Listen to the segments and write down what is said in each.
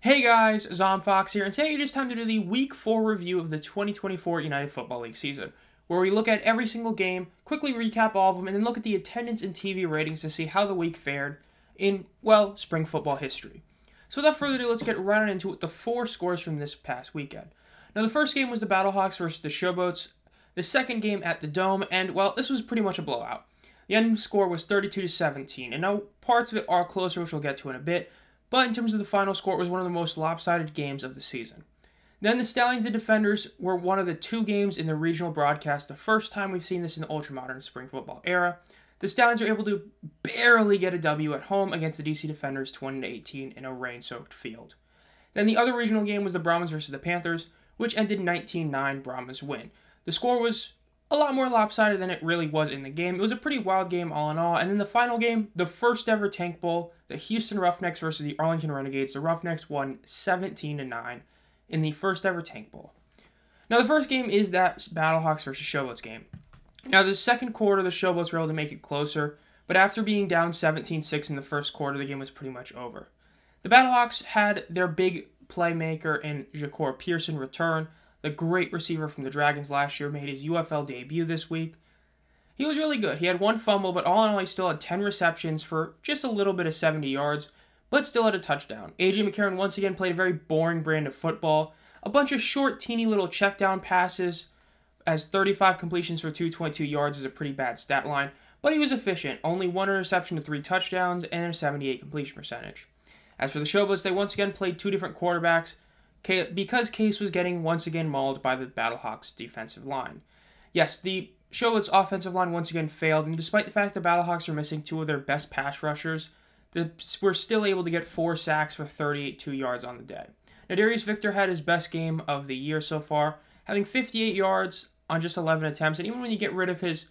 Hey guys, Zomfox here, and today it is time to do the Week 4 review of the 2024 United Football League season, where we look at every single game, quickly recap all of them, and then look at the attendance and TV ratings to see how the week fared in, well, spring football history. So without further ado, let's get right on into it, the 4 scores from this past weekend. Now the first game was the Battlehawks versus the Showboats, the second game at the Dome, and, well, this was pretty much a blowout. The end score was 32-17, and now parts of it are closer, which we'll get to in a bit, but in terms of the final score, it was one of the most lopsided games of the season. Then the Stallions and Defenders were one of the 2 games in the regional broadcast, the first time we've seen this in the ultra-modern spring football era. The Stallions were able to barely get a W at home against the DC Defenders 20-18 in a rain-soaked field. Then the other regional game was the Brahmas versus the Panthers, which ended 19-9 Brahmas win. The score was a lot more lopsided than it really was in the game. It was a pretty wild game all in all. And then the final game, the first ever Tank Bowl, the Houston Roughnecks versus the Arlington Renegades. The Roughnecks won 17-9 in the first ever Tank Bowl. Now the first game is that Battlehawks versus Showboats game. Now the second quarter, the Showboats were able to make it closer, but after being down 17-6 in the first quarter, the game was pretty much over. The Battlehawks had their big playmaker in Ja'Cour Pearson return. The great receiver from the Dragons last year made his UFL debut this week. He was really good. He had 1 fumble, but all in all, he still had 10 receptions for just a little bit of 70 yards, but still had a touchdown. A.J. McCarron once again played a very boring brand of football. A bunch of short, teeny little check down passes, as 35 completions for 222 yards is a pretty bad stat line, but he was efficient. Only 1 interception to 3 touchdowns and a 78 completion percentage. As for the Showboats, they once again played 2 different quarterbacks, because Case was getting once again mauled by the Battlehawks defensive line. Yes, the Showboats offensive line once again failed, and despite the fact the Battlehawks are missing 2 of their best pass rushers, we're still able to get 4 sacks for 38 yards on the day. Now, Darius Victor had his best game of the year so far, having 58 yards on just 11 attempts, and even when you get rid of his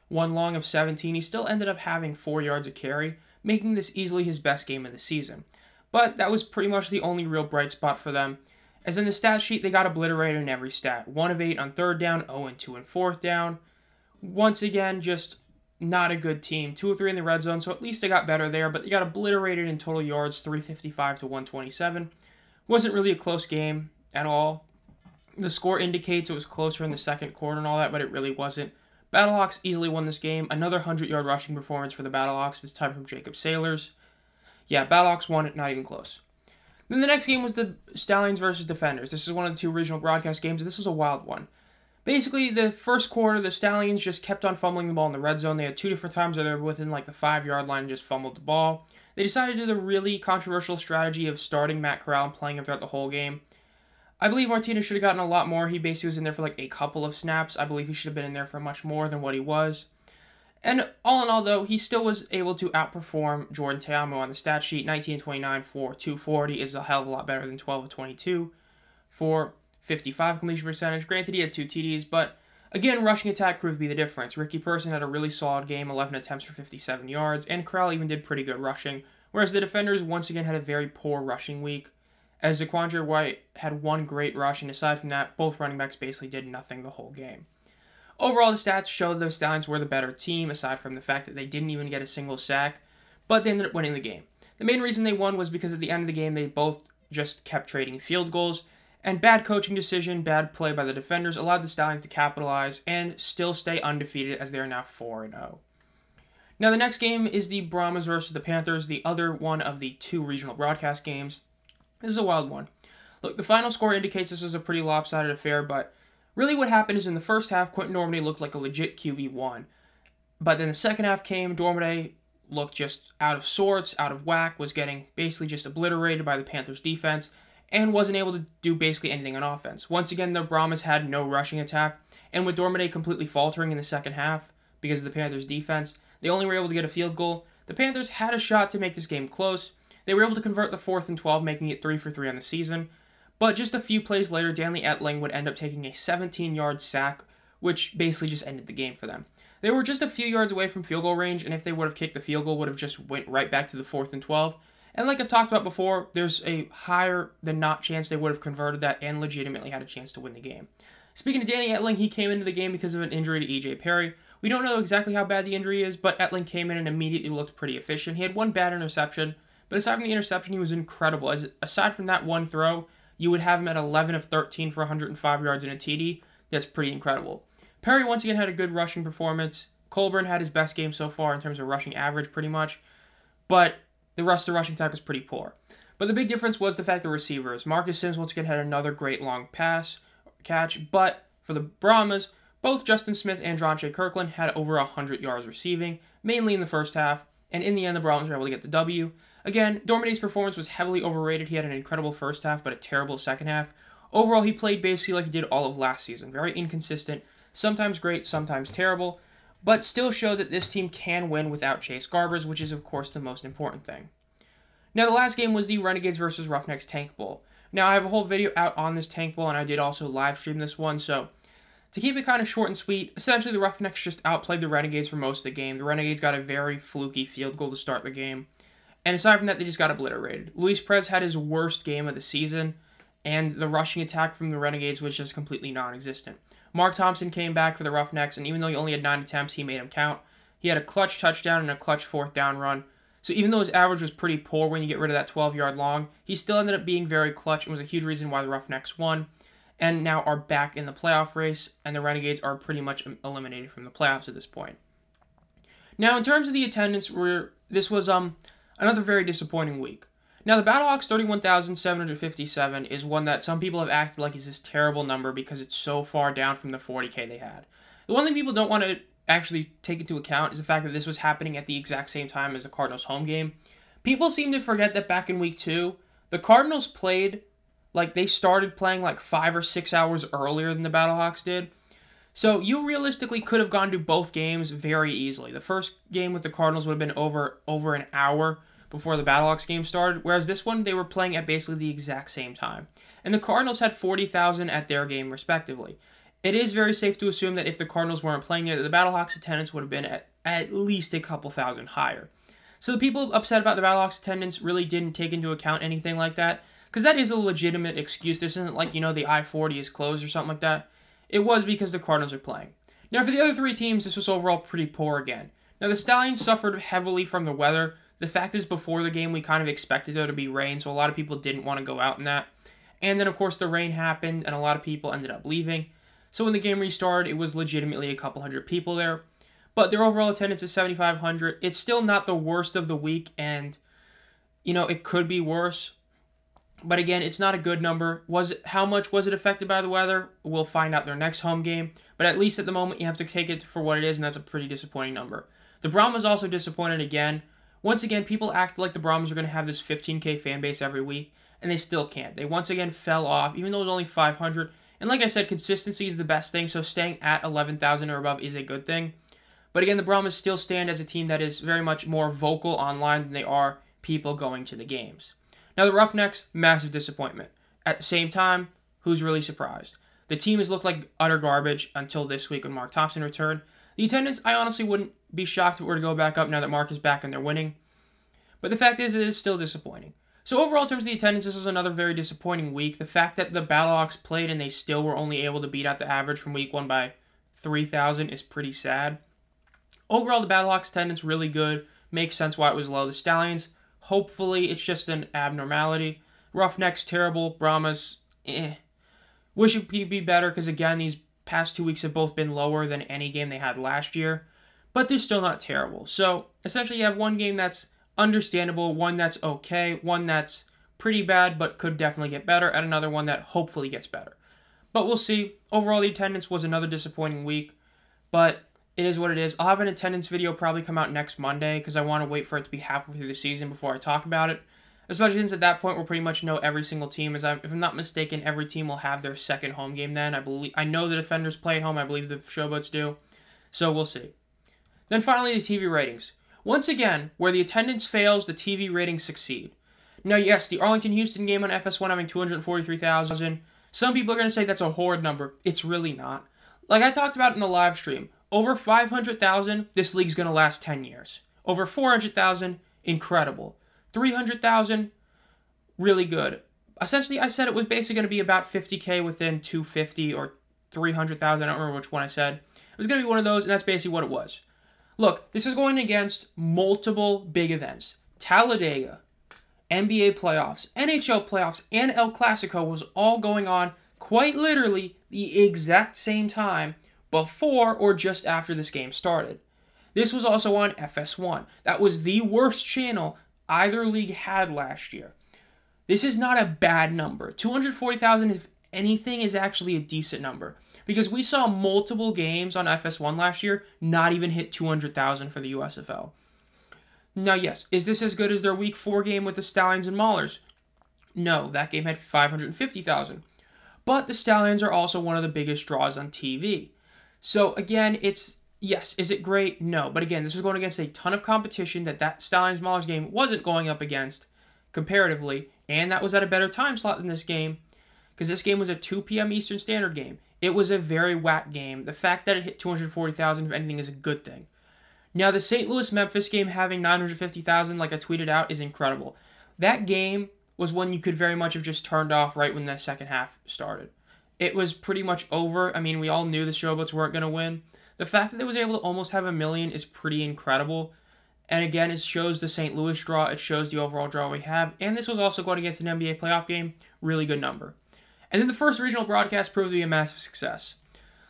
1 long of 17, he still ended up having 4 yards a carry, making this easily his best game of the season. But that was pretty much the only real bright spot for them, as in the stat sheet, they got obliterated in every stat. 1 of 8 on 3rd down, 0 and 2 on 4th down. Once again, just not a good team. 2 of 3 in the red zone, so at least they got better there, but they got obliterated in total yards, 355 to 127. Wasn't really a close game at all. The score indicates it was closer in the second quarter and all that, but it really wasn't. Battlehawks easily won this game. Another 100-yard rushing performance for the Battlehawks, this time from Jacob Sailors. Yeah, Battlehawks won it, not even close. Then the next game was the Stallions versus Defenders. This is one of the 2 regional broadcast games, and this was a wild one. Basically, the first quarter, the Stallions just kept on fumbling the ball in the red zone. They had 2 different times where they were within like the 5-yard line and just fumbled the ball. They decided to do the really controversial strategy of starting Matt Corral and playing him throughout the whole game. I believe Martinez should have gotten a lot more. He basically was in there for like a couple of snaps. I believe he should have been in there for much more than what he was. And all in all, though, he still was able to outperform Jordan Teamo on the stat sheet. 19-29 for 240 is a hell of a lot better than 12-22 for 55 completion percentage. Granted, he had 2 TDs, but again, rushing attack proved to be the difference. Ricky Person had a really solid game, 11 attempts for 57 yards, and Corral even did pretty good rushing, whereas the Defenders once again had a very poor rushing week, as Zaquandre White had 1 great rush, and aside from that, both running backs basically did nothing the whole game. Overall, the stats showed the Stallions were the better team, aside from the fact that they didn't even get a single sack, but they ended up winning the game. The main reason they won was because at the end of the game, they both just kept trading field goals, and bad coaching decision, bad play by the Defenders allowed the Stallions to capitalize and still stay undefeated as they are now 4-0. Now, the next game is the Brahmas versus the Panthers, the other one of the 2 regional broadcast games. This is a wild one. Look, the final score indicates this was a pretty lopsided affair, but really what happened is in the first half, Quentin Dormady looked like a legit QB1. But then the second half came, Dormady looked just out of sorts, out of whack, was getting basically just obliterated by the Panthers defense, and wasn't able to do basically anything on offense. Once again, the Brahmas had no rushing attack, and with Dormady completely faltering in the second half because of the Panthers defense, they only were able to get a field goal. The Panthers had a shot to make this game close. They were able to convert the 4th and 12, making it 3 for 3 on the season. But just a few plays later, Danley Etling would end up taking a 17-yard sack, which basically just ended the game for them. They were just a few yards away from field goal range, and if they would have kicked the field goal, would have just went right back to the 4th and 12. And like I've talked about before, there's a higher than not chance they would have converted that and legitimately had a chance to win the game. Speaking of Danny Etling, he came into the game because of an injury to E.J. Perry. We don't know exactly how bad the injury is, but Etling came in and immediately looked pretty efficient. He had 1 bad interception, But aside from the interception, he was incredible. Aside from that one throw, you would have him at 11 of 13 for 105 yards and a TD. That's pretty incredible. Perry once again had a good rushing performance. Colburn had his best game so far in terms of rushing average pretty much. But the rest of the rushing attack was pretty poor. But the big difference was the fact the receivers. Marcus Sims once again had another great long catch. But for the Brahmas, both Justin Smith and Jonche Kirkland had over 100 yards receiving, mainly in the first half. And in the end, the Brahmas were able to get the W. Again, Dormaday's performance was heavily overrated. He had an incredible first half, but a terrible second half. Overall, he played basically like he did all of last season. Very inconsistent, sometimes great, sometimes terrible, but still showed that this team can win without Chase Garbers, which is, of course, the most important thing. Now, the last game was the Renegades versus Roughnecks Tank Bowl. Now, I have a whole video out on this Tank Bowl, and I did also live stream this one, so to keep it kind of short and sweet, essentially the Roughnecks just outplayed the Renegades for most of the game. The Renegades got a very fluky field goal to start the game. And aside from that, they just got obliterated. Luis Perez had his worst game of the season, and the rushing attack from the Renegades was just completely non-existent. Mark Thompson came back for the Roughnecks, and even though he only had 9 attempts, he made them count. He had a clutch touchdown and a clutch 4th down run. So even though his average was pretty poor when you get rid of that 12-yard long, he still ended up being very clutch and was a huge reason why the Roughnecks won, and now are back in the playoff race, and the Renegades are pretty much eliminated from the playoffs at this point. Now, in terms of the attendance, this was another very disappointing week. Now, the Battlehawks 31,757 is one that some people have acted like is this terrible number because it's so far down from the 40K they had. The one thing people don't want to actually take into account is the fact that this was happening at the exact same time as the Cardinals' home game. People seem to forget that back in week 2, the Cardinals played, like they started playing like 5 or 6 hours earlier than the Battlehawks did. So you realistically could have gone to both games very easily. The first game with the Cardinals would have been over an hour before the Battlehawks game started, whereas this one they were playing at basically the exact same time. And the Cardinals had 40,000 at their game respectively. It is very safe to assume that if the Cardinals weren't playing it, the Battlehawks attendance would have been at least a couple thousand higher. So the people upset about the Battlehawks attendance really didn't take into account anything like that, because that is a legitimate excuse. This isn't like, the I-40 is closed or something like that. It was because the Cardinals are playing. Now, for the other 3 teams, this was overall pretty poor again. Now, the Stallions suffered heavily from the weather. The fact is, before the game, we kind of expected there to be rain, so a lot of people didn't want to go out in that. And then, of course, the rain happened, and a lot of people ended up leaving. So when the game restarted, it was legitimately a couple hundred people there. But their overall attendance is 7,500. It's still not the worst of the week, and, it could be worse. But again, it's not a good number. How much was it affected by the weather? We'll find out their next home game. But at least at the moment, you have to take it for what it is, and that's a pretty disappointing number. The Brahmas also disappointed again. Once again, people act like the Brahmas are going to have this 15K fan base every week, and they still can't. They once again fell off, even though it was only 500. And like I said, consistency is the best thing, so staying at 11,000 or above is a good thing. But again, the Brahmas still stand as a team that is very much more vocal online than they are people going to the games. Now, the Roughnecks, massive disappointment. At the same time, who's really surprised? The team has looked like utter garbage until this week when Mark Thompson returned. The attendance, I honestly wouldn't be shocked if it were to go back up now that Mark is back and they're winning. But the fact is, it is still disappointing. So overall, in terms of the attendance, this was another very disappointing week. The fact that the Battlehawks played and they still were only able to beat out the average from week 1 by 3,000 is pretty sad. Overall, the Battlehawks attendance really good. Makes sense why it was low. The Stallions, hopefully it's just an abnormality. Roughnecks, terrible. Brahmas, Wish it could be better because, again, these past 2 weeks have both been lower than any game they had last year. But they're still not terrible. So, essentially, you have one game that's understandable, one that's okay, one that's pretty bad but could definitely get better, and another one that hopefully gets better. But we'll see. Overall, the attendance was another disappointing week, but it is what it is. I'll have an attendance video probably come out next Monday because I want to wait for it to be halfway through the season before I talk about it, especially since at that point we'll pretty much know every single team. If I'm not mistaken, every team will have their second home game then. I know the Defenders play at home. I believe the Showboats do. So we'll see. Then finally, the TV ratings. Once again, where the attendance fails, the TV ratings succeed. Now, yes, the Arlington-Houston game on FS1 having 243,000. Some people are going to say that's a horrid number. It's really not. Like I talked about in the live stream, over 500,000, this league's going to last 10 years. Over 400,000, incredible. 300,000, really good. Essentially, I said it was basically going to be about 50K within 250 or 300,000. I don't remember which one I said. It was going to be one of those, and that's basically what it was. Look, this is going against multiple big events. Talladega, NBA playoffs, NHL playoffs, and El Clasico was all going on quite literally the exact same time before or just after this game started. This was also on FS1. That was the worst channel either league had last year. This is not a bad number. 240,000, if anything, is actually a decent number. Because we saw multiple games on FS1 last year not even hit 200,000 for the USFL. Now, yes, is this as good as their Week 4 game with the Stallions and Maulers? No, that game had 550,000. But the Stallions are also one of the biggest draws on TV. So, again, yes, is it great? No. But again, this was going against a ton of competition that Stallions Maulers game wasn't going up against comparatively. And that was at a better time slot than this game. Because this game was a 2 p.m. Eastern Standard game. It was a very whack game. The fact that it hit 240,000, if anything, is a good thing. Now, the St. Louis-Memphis game having 950,000, like I tweeted out, is incredible. That game was one you could very much have just turned off right when the second half started. It was pretty much over. I mean, we all knew the Showboats weren't going to win. The fact that they was able to almost have 1 million is pretty incredible. And again, it shows the St. Louis draw. It shows the overall draw we have. And this was also going against an NBA playoff game. Really good number. And then the first regional broadcast proved to be a massive success.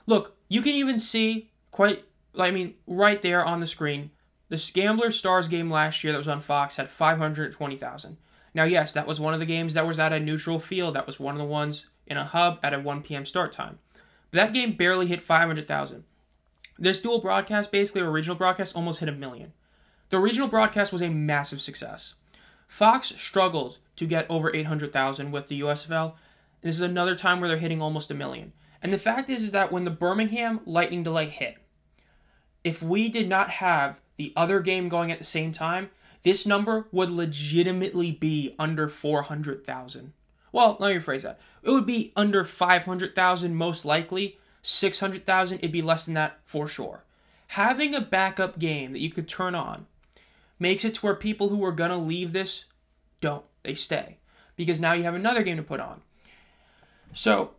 Look, you can even see right there on the screen, the Gambler Stars game last year that was on Fox had 520,000. Now, yes, that was one of the games that was at a neutral field. That was one of the ones in a hub at a 1 p.m. start time. But that game barely hit 500,000. This dual broadcast, basically, or regional broadcast, almost hit 1 million. The regional broadcast was a massive success. Fox struggled to get over 800,000 with the USFL. This is another time where they're hitting almost 1 million. And the fact is that when the Birmingham lightning delay hit, if we did not have the other game going at the same time, this number would legitimately be under 400,000. Well, let me rephrase that. It would be under 500,000 most likely. 600,000, it'd be less than that for sure. Having a backup game that you could turn on makes it to where people who are going to leave this don't. They stay. Because now you have another game to put on. So,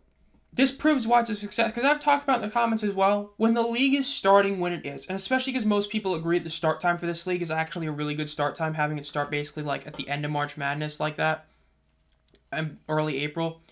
this proves why it's a success, because I've talked about in the comments as well, when the league is starting when it is, and especially because most people agree that the start time for this league is actually a really good start time, having it start basically like at the end of March Madness like that, and early April.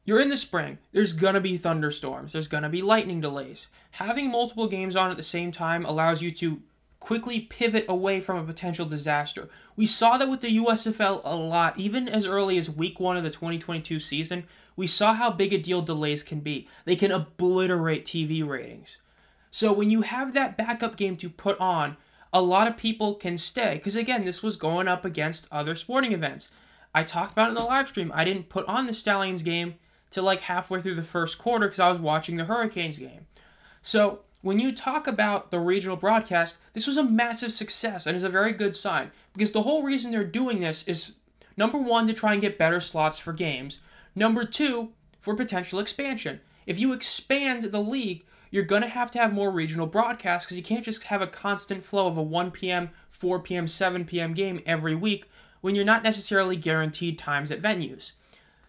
You're in the spring, there's going to be thunderstorms, there's going to be lightning delays. Having multiple games on at the same time allows you to quickly pivot away from a potential disaster. We saw that with the USFL a lot, even as early as week 1 of the 2022 season. We saw how big a deal delays can be. They can obliterate TV ratings. So when you have that backup game to put on, a lot of people can stay. Because again, this was going up against other sporting events. I talked about it in the live stream. I didn't put on the Stallions game till like halfway through the first quarter because I was watching the Hurricanes game. So when you talk about the regional broadcast, this was a massive success and is a very good sign. Because the whole reason they're doing this is, number 1, to try and get better slots for games. Number 2, for potential expansion. If you expand the league, you're going to have more regional broadcasts because you can't just have a constant flow of a 1 p.m., 4 p.m., 7 p.m. game every week when you're not necessarily guaranteed times at venues.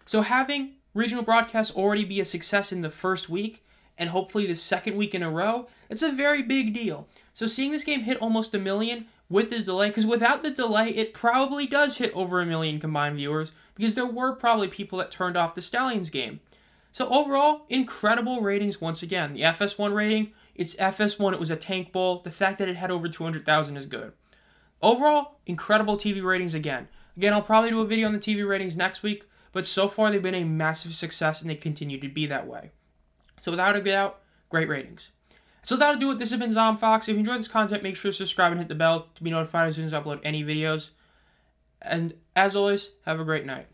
So having regional broadcasts already be a success in the first week and hopefully the second week in a row, it's a very big deal. So seeing this game hit almost 1 million with the delay, because without the delay, it probably does hit over 1 million combined viewers, because there were probably people that turned off the Stallions game. So overall, incredible ratings once again. The FS1 rating, it's FS1, it was a tank bowl. The fact that it had over 200,000 is good. Overall, incredible TV ratings again. Again, I'll probably do a video on the TV ratings next week, but so far they've been a massive success and they continue to be that way. So without a doubt, great ratings. So that'll do it. This has been ZomFox. If you enjoyed this content, make sure to subscribe and hit the bell to be notified as soon as I upload any videos. And as always, have a great night.